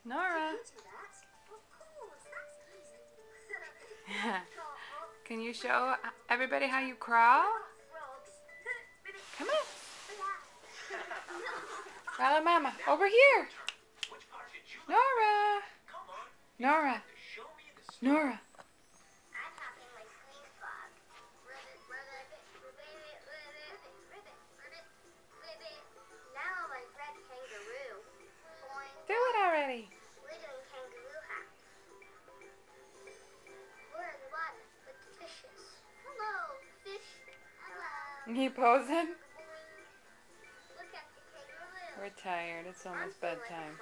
Nora. Can you show everybody how you crawl? Come on. Follow Mama. Over here. Nora. Nora. Nora. Do it already. You posing? We're tired. It's almost bedtime.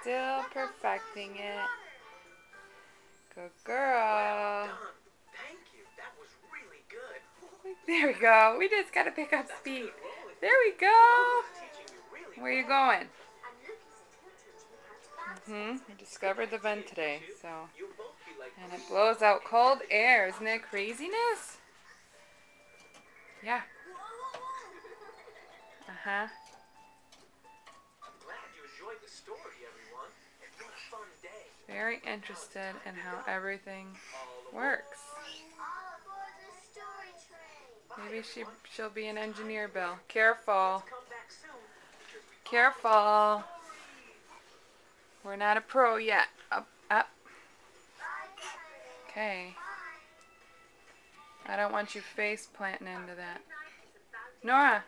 Still perfecting it. Good girl. Thank you. That was really good. There we go. We just gotta pick up speed. There we go. Where are you going? We discovered the vent today, so. And it blows out cold air. Isn't that craziness? Yeah. I'm glad you enjoyed the story, everyone. What a fun day. Very interested in how everything works. Maybe she'll be an engineer, Bill. Careful. Careful. We're not a pro yet. Up, up. Okay. I don't want you face planting into that. Nora.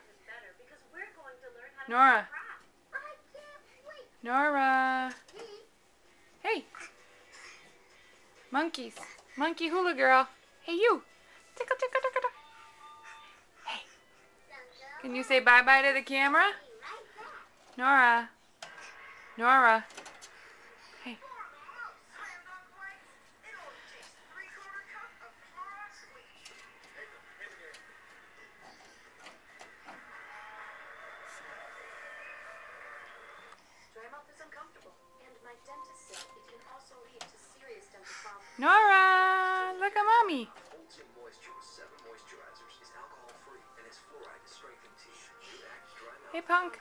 Nora. Nora. Hey. Monkeys. Monkey hula girl. Hey, you. Tickle, tickle, tickle, tickle. Hey. Can you say bye-bye to the camera? Nora. Nora. Hey. Nora, look at Mommy. Hey, Punk.